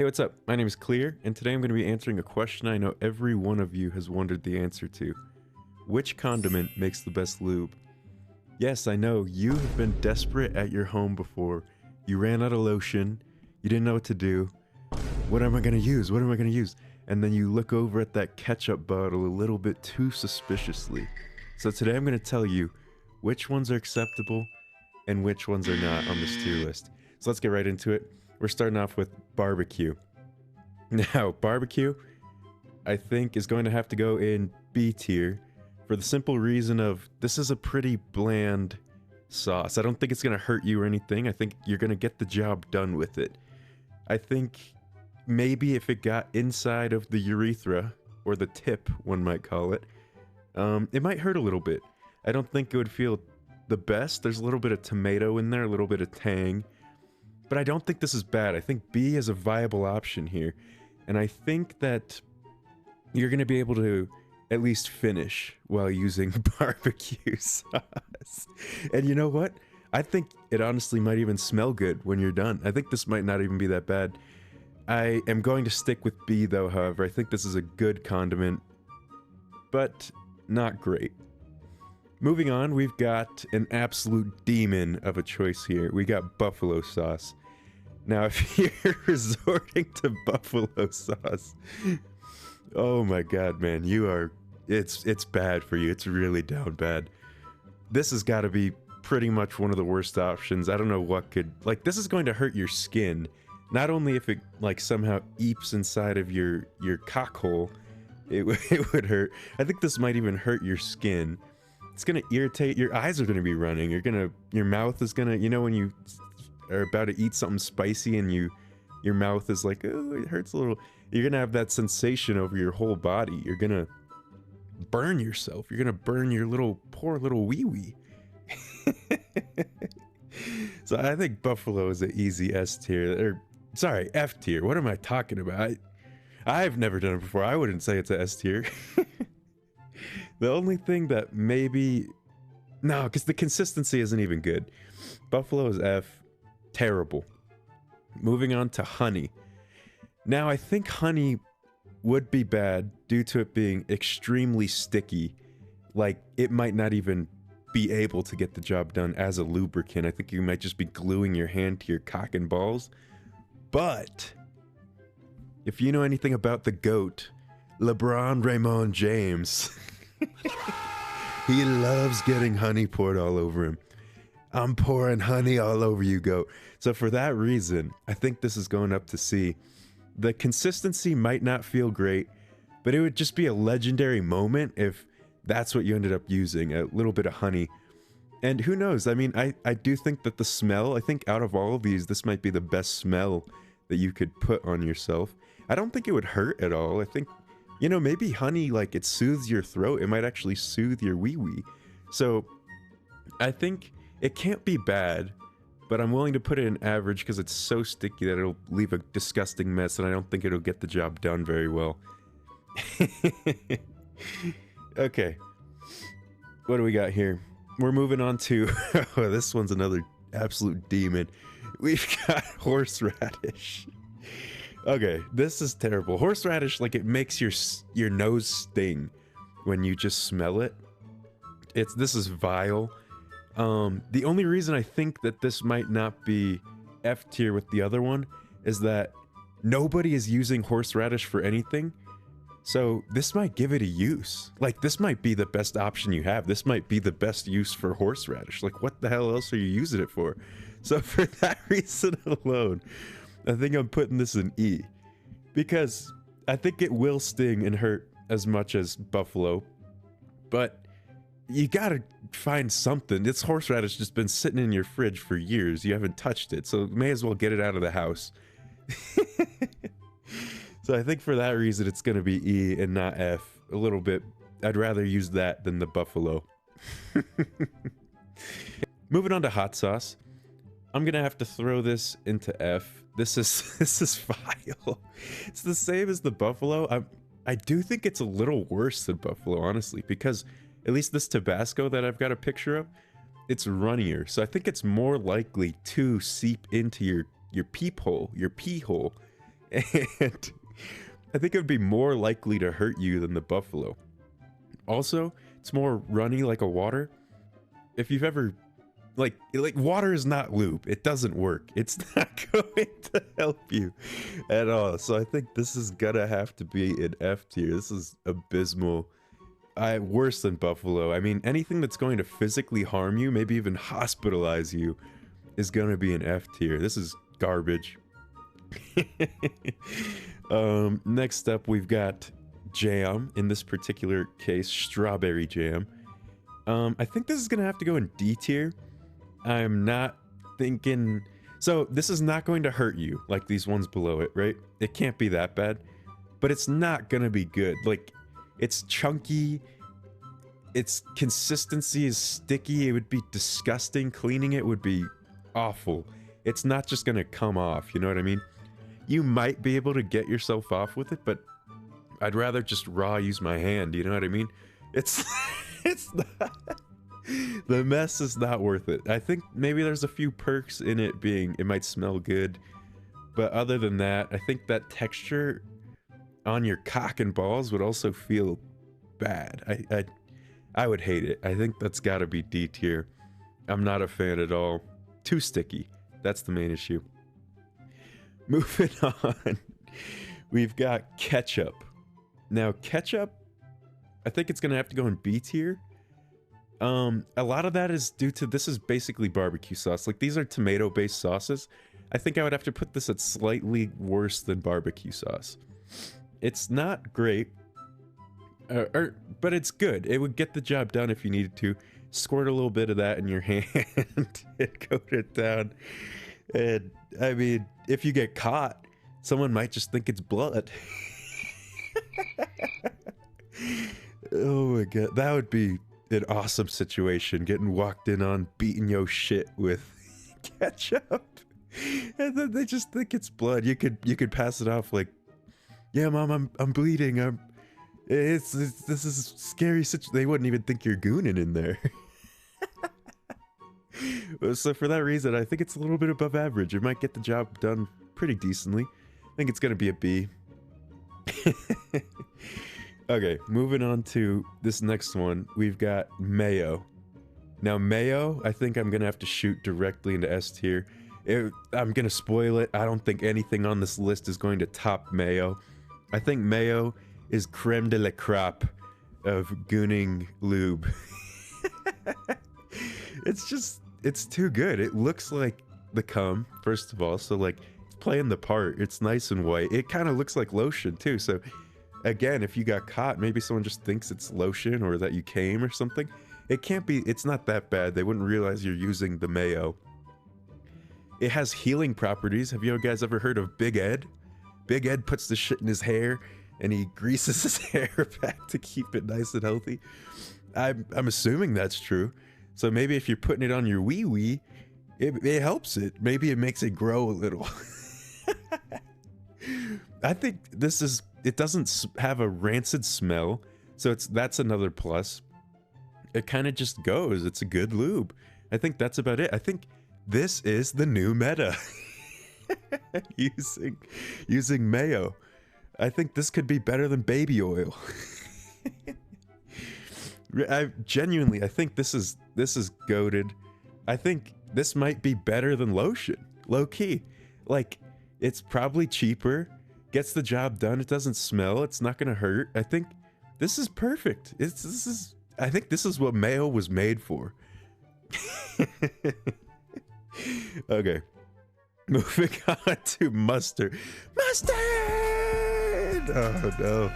Hey, what's up? My name is Clear, and today I'm going to be answering a question I know every one of you has wondered the answer to. Which condiment makes the best lube? Yes, I know, you have been desperate at your home before. You ran out of lotion, you didn't know what to do. What am I going to use? What am I going to use? And then you look over at that ketchup bottle a little bit too suspiciously. So today I'm going to tell you which ones are acceptable and which ones are not on this tier list. So let's get right into it. We're starting off with barbecue. Now, barbecue, I think, is going to have to go in B tier for the simple reason of this is a pretty bland sauce. I don't think it's going to hurt you or anything. I think you're going to get the job done with it. I think maybe if it got inside of the urethra, or the tip, one might call it, it might hurt a little bit. I don't think it would feel the best. There's a little bit of tomato in there, a little bit of tang. But I don't think this is bad. I think B is a viable option here. And I think that you're going to be able to at least finish while using barbecue sauce. And you know what? I think it honestly might even smell good when you're done. I think this might not even be that bad. I am going to stick with B though, however. I think this is a good condiment, but not great. Moving on, we've got an absolute demon of a choice here. We got buffalo sauce. Now, if you're resorting to buffalo sauce, oh my god, man, it's bad for you. It's really down bad. This has got to be pretty much one of the worst options. I don't know what could, like, this is going to hurt your skin. Not only if it, like, somehow eeps inside of your cock hole, it would hurt. I think this might even hurt your skin. It's gonna irritate, your eyes are gonna be running, your mouth is gonna, you know when you are about to eat something spicy and your mouth is like, oh, it hurts a little. You're gonna have that sensation over your whole body. You're gonna burn yourself. You're gonna burn your poor little wee-wee. So I think buffalo is an easy S tier, or sorry, F tier. What am I talking about? I've never done it before. I wouldn't say it's an S tier. The only thing that maybe... No, because the consistency isn't even good. Buffalo is F. Terrible. Moving on to honey. Now, I think honey would be bad due to it being extremely sticky. Like, it might not even be able to get the job done as a lubricant. I think you might just be gluing your hand to your cock and balls. But, if you know anything about the GOAT, LeBron Raymond James... He loves getting honey poured all over him. I'm pouring honey all over you, GOAT. So for that reason, I think this is going up to C. The consistency might not feel great, but it would just be a legendary moment if that's what you ended up using, a little bit of honey. And who knows, I mean, I do think that the smell, I think out of all of these, this might be the best smell that you could put on yourself. I don't think it would hurt at all. I think, you know, maybe honey, like, it soothes your throat. It might actually soothe your wee-wee. So, I think it can't be bad, but I'm willing to put it in average because it's so sticky that it'll leave a disgusting mess, and I don't think it'll get the job done very well. Okay. What do we got here? We're moving on to... oh, this one's another absolute demon. We've got horseradish. Okay, this is terrible. Horseradish, like, it makes your nose sting when you just smell it. This is vile. The only reason I think that this might not be F tier with the other one is that nobody is using horseradish for anything. So this might give it a use. Like, this might be the best option you have. This might be the best use for horseradish. Like, what the hell else are you using it for? So for that reason alone, I think I'm putting this in E, because I think it will sting and hurt as much as buffalo, but you gotta find something. This horseradish just been sitting in your fridge for years. You haven't touched it, so may as well get it out of the house. So I think for that reason, it's gonna be E and not F. A little bit. I'd rather use that than the buffalo. Moving on to hot sauce. I'm gonna have to throw this into F. This is vile. It's the same as the buffalo. I do think it's a little worse than buffalo, honestly, because at least this Tabasco that I've got a picture of, it's runnier. So I think it's more likely to seep into your peephole, your pee hole, And I think it would be more likely to hurt you than the buffalo. Also, it's more runny like a water. If you've ever like water is not lube. It doesn't work. It's not going to help you at all. So I think this is gonna have to be an F tier. This is abysmal. Worse than buffalo. I mean, anything that's going to physically harm you, maybe even hospitalize you, is gonna be an F tier. This is garbage. Next up, we've got jam. In this particular case, strawberry jam. I think this is gonna have to go in D tier. I'm not thinking... So, this is not going to hurt you, like these ones below it, right? It can't be that bad. But it's not gonna be good. Like, it's chunky. Its consistency is sticky. It would be disgusting. Cleaning it would be awful. It's not just gonna come off, you know what I mean? You might be able to get yourself off with it, but I'd rather just raw use my hand, you know what I mean? It's... it's not... The mess is not worth it. I think maybe there's a few perks in it being, it might smell good, but other than that, I think that texture on your cock and balls would also feel bad. I would hate it. I think that's gotta be D tier. I'm not a fan at all. Too sticky. That's the main issue. Moving on. We've got ketchup. Now, ketchup, I think it's gonna have to go in B tier. A lot of that is due to, this is basically barbecue sauce. Like, these are tomato-based sauces. I think I would have to put this at slightly worse than barbecue sauce. It's not great, but it's good. It would get the job done if you needed to. Squirt a little bit of that in your hand and coat it down. And, I mean, if you get caught, someone might just think it's blood. Oh my god, that would be an awesome situation, getting walked in on, beating yo shit with ketchup, and then they just think it's blood. You could pass it off like, yeah, mom, I'm bleeding. This is scary situation. They wouldn't even think you're gooning in there. So for that reason, I think it's a little bit above average. It might get the job done pretty decently. I think it's gonna be a B. Okay, moving on to this next one, we've got mayo. Now mayo, I think I'm gonna have to shoot directly into S tier. I'm gonna spoil it. I don't think anything on this list is going to top mayo. I think mayo is creme de la crop of gooning lube. It's too good. It looks like the cum, first of all, so like, it's playing the part. It's nice and white. It kind of looks like lotion too, so again, if you got caught, maybe someone just thinks it's lotion or that you came or something. It can't be, it's not that bad. They wouldn't realize you're using the mayo. It has healing properties. Have you guys ever heard of Big Ed? Big Ed puts the shit in his hair and he greases his hair back to keep it nice and healthy. I'm assuming that's true. So maybe if you're putting it on your wee-wee, it helps it. Maybe it makes it grow a little. I think this is, it doesn't have a rancid smell, so that's another plus. It kind of just goes. It's a good lube. I think that's about it. I think this is the new meta. using mayo. I think this could be better than baby oil. I think this is goated. I think this might be better than lotion. Low key. Like, it's probably cheaper. Gets the job done. It doesn't smell. It's not gonna hurt. I think this is perfect. I think this is what mayo was made for. Okay. Moving on to mustard. Mustard! Oh no.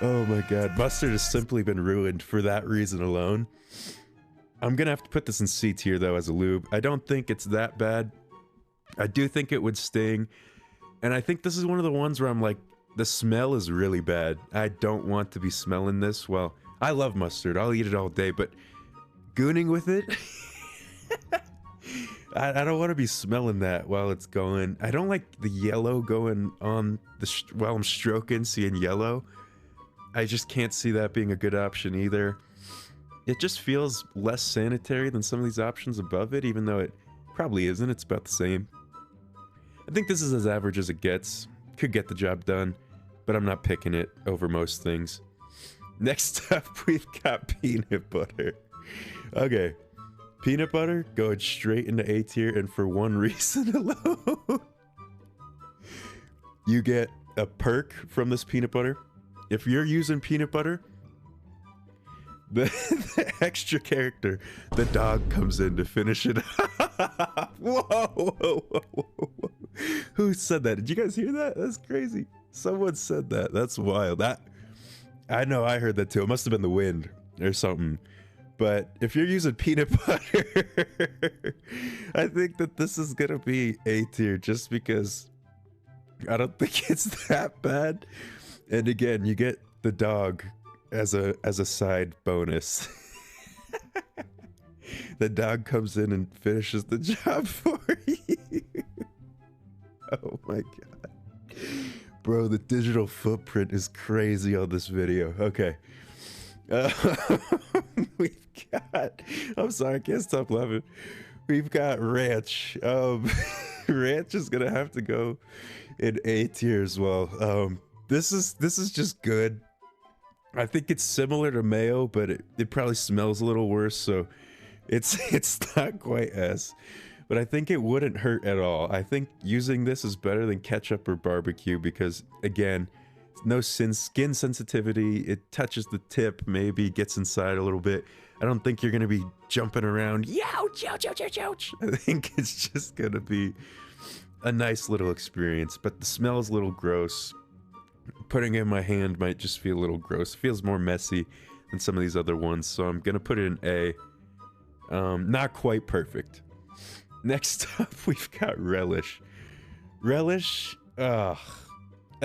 Oh my god. Mustard has simply been ruined for that reason alone. I'm gonna have to put this in C tier though as a lube. I don't think it's that bad. I do think it would sting. And I think this is one of the ones where I'm like, the smell is really bad. I don't want to be smelling this. Well, I love mustard. I'll eat it all day, but gooning with it? I don't want to be smelling that while it's going. I don't like the yellow going on while I'm stroking, seeing yellow. I just can't see that being a good option either. It just feels less sanitary than some of these options above it, even though it probably isn't. It's about the same. I think this is as average as it gets. could get the job done, but I'm not picking it over most things. Next up, we've got peanut butter. Okay, peanut butter going straight into A tier, and for one reason alone. You get a perk from this peanut butter. If you're using peanut butter, the extra character, the dog, comes in to finish it. Whoa, whoa, whoa, whoa, whoa. Who said that? Did you guys hear that? That's crazy. Someone said that. That's wild. I know I heard that too. It must have been the wind or something. But if you're using peanut butter, I think that this is gonna be A tier just because I don't think it's that bad. And again, you get the dog as a side bonus. The dog comes in and finishes the job for you. Oh my god. Bro, the digital footprint is crazy on this video. Okay. We've got, I'm sorry, I can't stop laughing. We've got ranch. Ranch is gonna have to go in A tier as well. This is just good. I think it's similar to mayo, but it probably smells a little worse, so it's not quite S. But I think it wouldn't hurt at all. I think using this is better than ketchup or barbecue because, again, no skin sensitivity. It touches the tip, maybe gets inside a little bit. I don't think you're gonna be jumping around. Youch, ouch, ouch, ouch, ouch. I think it's just gonna be a nice little experience, but the smell is a little gross. Putting it in my hand might just feel a little gross. It feels more messy than some of these other ones, so I'm gonna put it in A. Not quite perfect. Next up, we've got relish. Relish, I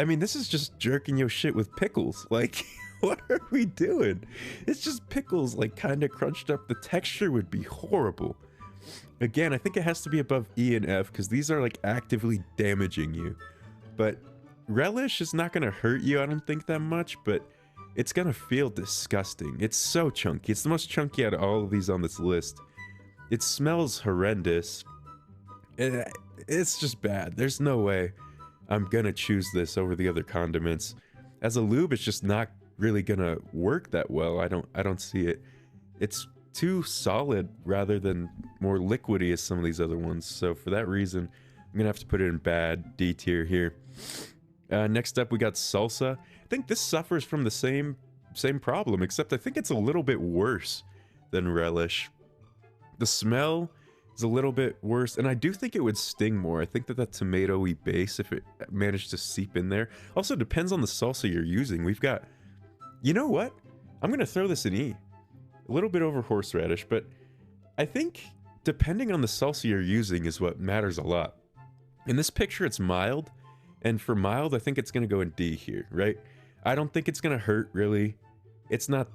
mean, this is just jerking your shit with pickles. Like, what are we doing? It's just pickles, like, kind of crunched up. The texture would be horrible. Again, I think it has to be above E and F, because these are, like, actively damaging you. But relish is not going to hurt you, I don't think, that much, but it's going to feel disgusting. It's so chunky. It's the most chunky out of all of these on this list. It smells horrendous. It's just bad. There's no way I'm gonna choose this over the other condiments. As a lube, it's just not really gonna work that well. I don't see it. It's too solid rather than more liquidy as some of these other ones. So for that reason, I'm gonna have to put it in bad, D tier here. Next up, we got salsa. I think this suffers from the same problem, except I think it's a little bit worse than relish. The smell is a little bit worse, and I do think it would sting more. I think that tomato-y base, if it managed to seep in there. Also, depends on the salsa you're using. We've got... You know what? I'm going to throw this in E. A little bit over horseradish, but I think depending on the salsa you're using is what matters a lot. In this picture, it's mild, and for mild, I think it's going to go in D here, right? I don't think it's going to hurt, really. It's not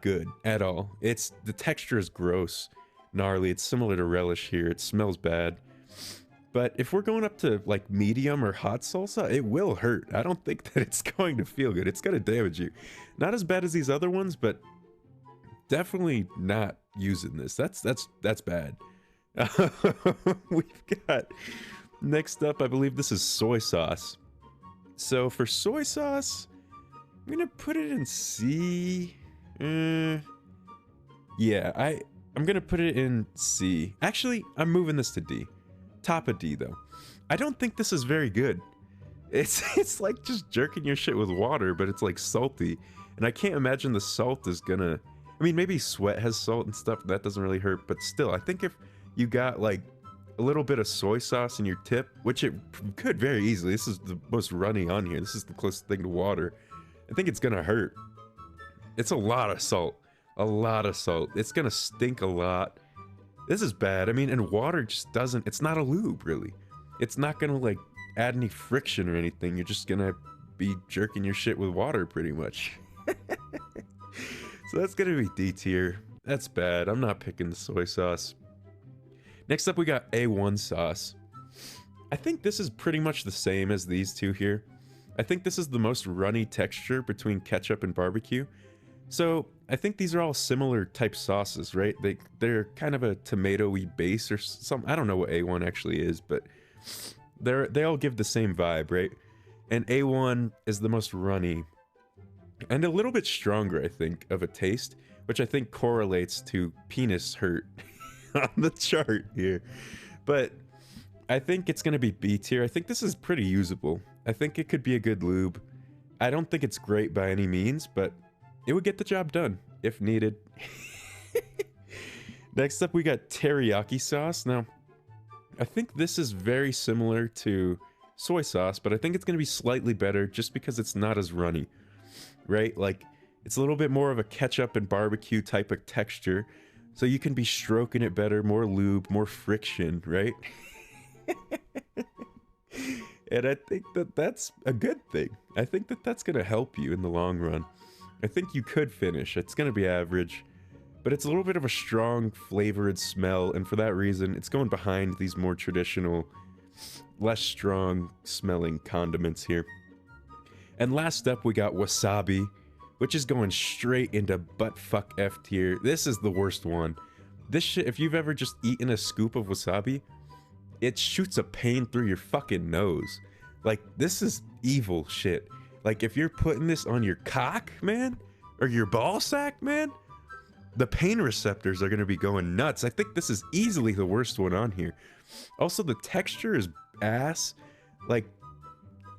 good at all. The texture is gross. Gnarly. It's similar to relish here. It smells bad. But if we're going up to like medium or hot salsa, it will hurt. I don't think that it's going to feel good. It's going to damage you. Not as bad as these other ones, but definitely not using this. That's bad. We've got next up, I believe this is soy sauce. So for soy sauce, I'm going to put it in C. Yeah, I'm gonna put it in C. Actually, I'm moving this to D. Top of D, though. I don't think this is very good. It's like just jerking your shit with water, but it's like salty. And I can't imagine the salt is gonna... I mean, maybe sweat has salt and stuff. That doesn't really hurt. But still, I think if you got like a little bit of soy sauce in your tip, which it could very easily. This is the most runny on here. This is the closest thing to water. I think it's gonna hurt. It's a lot of salt. A lot of salt. It's gonna stink a lot. This is bad. I mean, and water just doesn't... It's not a lube, really. It's not gonna, like, add any friction or anything. You're just gonna be jerking your shit with water, pretty much. So that's gonna be D tier. That's bad. I'm not picking the soy sauce. Next up, we got A1 sauce. I think this is pretty much the same as these two here. I think this is the most runny texture between ketchup and barbecue. So I think these are all similar type sauces, right? They're kind of a tomato-y base or something. I don't know what A1 actually is, but they all give the same vibe, right? And A1 is the most runny and a little bit stronger, I think, of a taste, which I think correlates to penis hurt on the chart here. But I think it's going to be B tier. I think this is pretty usable. I think it could be a good lube. I don't think it's great by any means, but it would get the job done if needed. Next up, we got teriyaki sauce. Now, I think this is very similar to soy sauce, but I think it's going to be slightly better just because it's not as runny, right? Like, it's a little bit more of a ketchup and barbecue type of texture, so you can be stroking it better, more lube, more friction, right? And I think that that's a good thing. I think that that's going to help you in the long run. I think you could finish. It's going to be average, but it's a little bit of a strong flavored smell, and for that reason, it's going behind these more traditional, less strong smelling condiments here. And last up, we got wasabi, which is going straight into buttfuck F tier. This is the worst one. This shit, if you've ever just eaten a scoop of wasabi, it shoots a pain through your fucking nose. Like, this is evil shit. Like, if you're putting this on your cock, man, or your ball sack, man, the pain receptors are gonna be going nuts. I think this is easily the worst one on here. Also, the texture is ass. Like,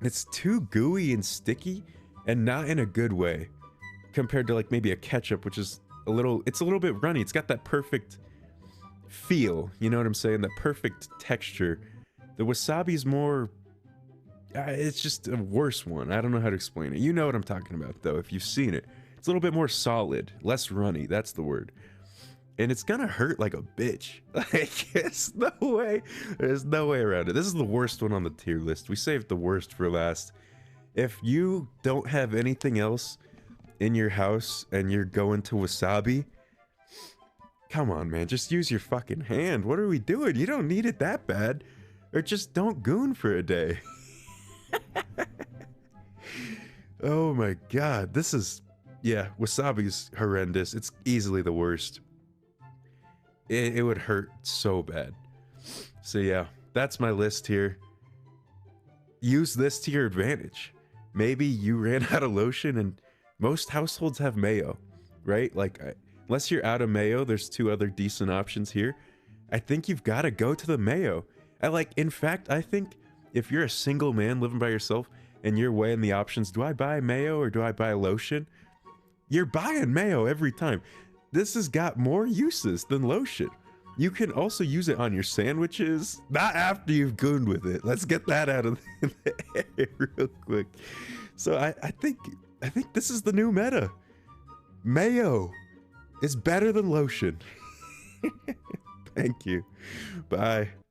it's too gooey and sticky, and not in a good way, compared to like maybe a ketchup, which is a little, it's a little bit runny. It's got that perfect feel, you know what I'm saying? That perfect texture. The wasabi's more, it's just a worse one. I don't know how to explain it. You know what I'm talking about, though, if you've seen it. It's a little bit more solid, less runny, that's the word. And it's gonna hurt like a bitch. Like, there's no way around it. This is the worst one on the tier list. We saved the worst for last. If you don't have anything else in your house and you're going to wasabi, come on, man, just use your fucking hand. What are we doing? You don't need it that bad. Or just don't goon for a day. Oh my god, this is... Yeah, wasabi's horrendous. It's easily the worst. It would hurt so bad. So yeah, that's my list here. Use this to your advantage. Maybe you ran out of lotion, and most households have mayo, right? Like, unless you're out of mayo, there's two other decent options here. I think you've got to go to the mayo. In fact, I think if you're a single man living by yourself and you're weighing the options, do I buy mayo or do I buy lotion? You're buying mayo every time. This has got more uses than lotion. You can also use it on your sandwiches, not after you've gooned with it. Let's get that out of the air real quick. So I think this is the new meta. Mayo is better than lotion. Thank you. Bye.